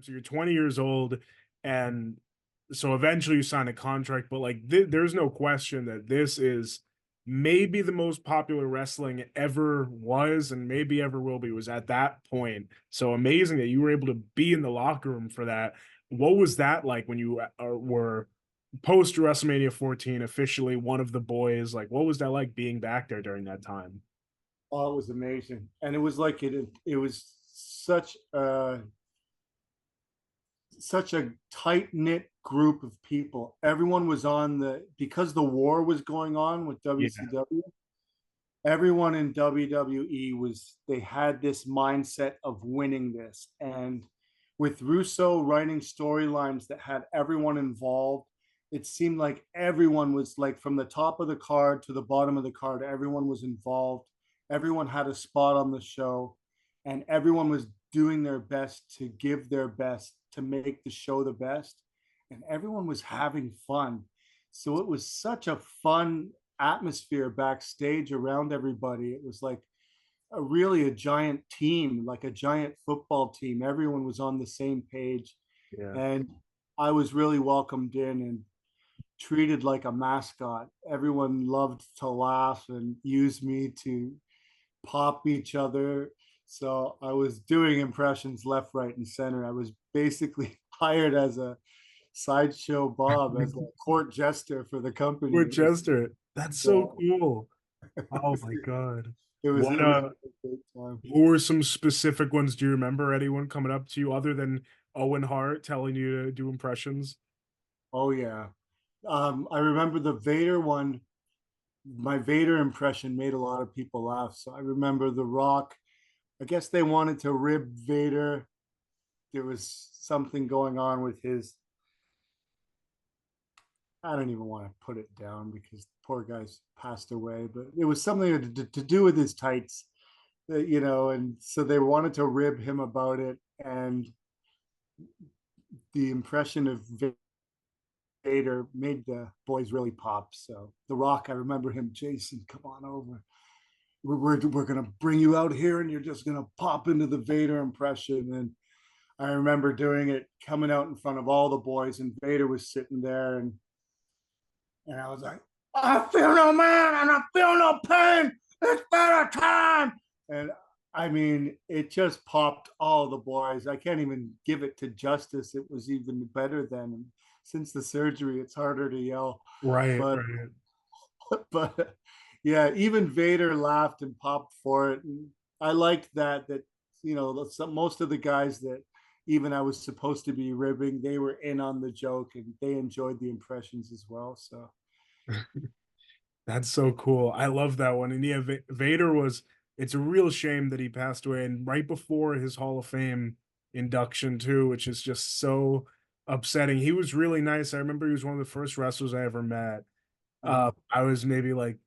So you're 20 years old, and so eventually you sign a contract. But like, there's no question that this is maybe the most popular wrestling ever was, and maybe ever will be. Was at that point. So amazing that you were able to be in the locker room for that. What was that like when you were post WrestleMania 14, officially one of the boys? Like, what was that like being back there during that time? Oh, it was amazing, and it was like it was such a tight knit group of people. Everyone was on the because the war was going on with Yeah, WCW. Everyone in WWE was they had this mindset of winning this, and with Russo writing storylines that had everyone involved, it seemed like everyone was like from the top of the card to the bottom of the card, everyone was involved. Everyone had a spot on the show, and everyone was doing their best to give their best to make the show the best, and everyone was having fun. So it was such a fun atmosphere backstage around everybody. It was like a giant team, like a giant football team. Everyone was on the same page, yeah. and I was really welcomed in and treated like a mascot. Everyone loved to laugh and use me to pop each other. So I was doing impressions left, right, and center. I was basically hired as a sideshow Bob, as a court jester for the company. With Chester. That's so So cool. Oh my God. What it was a great time. who were some specific ones? Do you remember anyone coming up to you other than Owen Hart telling you to do impressions? Oh yeah. I remember the Vader one. My Vader impression made a lot of people laugh. So I remember The Rock. I guess they wanted to rib Vader. There was something going on with his. I don't even want to put it down because the poor guy's passed away, but it was something to do with his tights, and so they wanted to rib him about it. And the impression of Vader made the boys really pop. So The Rock, I remember him, Jason, come on over. We're gonna bring you out here, and you're just gonna pop into the Vader impression. And I remember doing it, coming out in front of all the boys, and Vader was sitting there, and I was like, I feel no man, and I feel no pain. It's better time. And I mean, it just popped all the boys. I can't even give it to Justice. It was even better then. Since the surgery, it's harder to yell. Right, But right. but yeah, even Vader laughed and popped for it. And I liked that most of the guys that even I was supposed to be ribbing, they were in on the joke and they enjoyed the impressions as well. So That's so cool. I love that one. And yeah, Vader was, it's a real shame that he passed away. And right before his Hall of Fame induction, too, which is just so upsetting. He was really nice. I remember he was one of the first wrestlers I ever met. uh, I was maybe like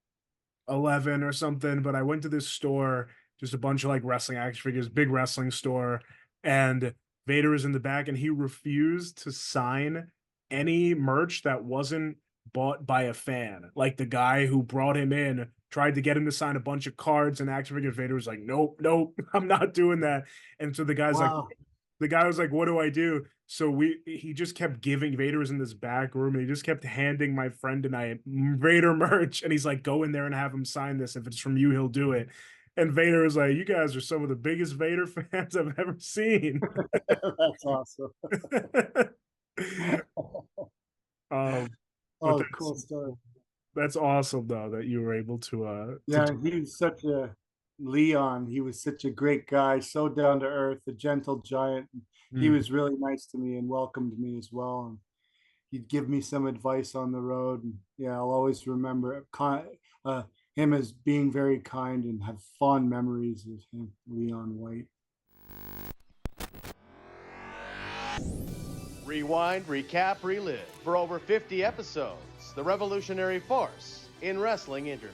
11 or something, but I went to this store, just a bunch of like wrestling action figures, big wrestling store, and Vader was in the back and he refused to sign any merch that wasn't bought by a fan. Like the guy who brought him in tried to get him to sign a bunch of cards and action figures. Vader was like, nope, nope, I'm not doing that. And so wow. the guy was like, what do I do? So he just kept giving. Vader was in this back room and he just kept handing my friend and I Vader merch. And he's like, go in there and have him sign this. If it's from you, he'll do it. And Vader was like, you guys are some of the biggest Vader fans I've ever seen. That's awesome. um, but Oh, cool story. that's awesome though that you were able to Yeah, he was such a Leon. He was such a great guy, so down to earth, a gentle giant. He mm, was really nice to me and welcomed me as well. And he'd give me some advice on the road. And yeah, I'll always remember him as being very kind and have fond memories of him, Leon White. Rewind, recap, relive for over 50 episodes. The revolutionary force in wrestling interviews.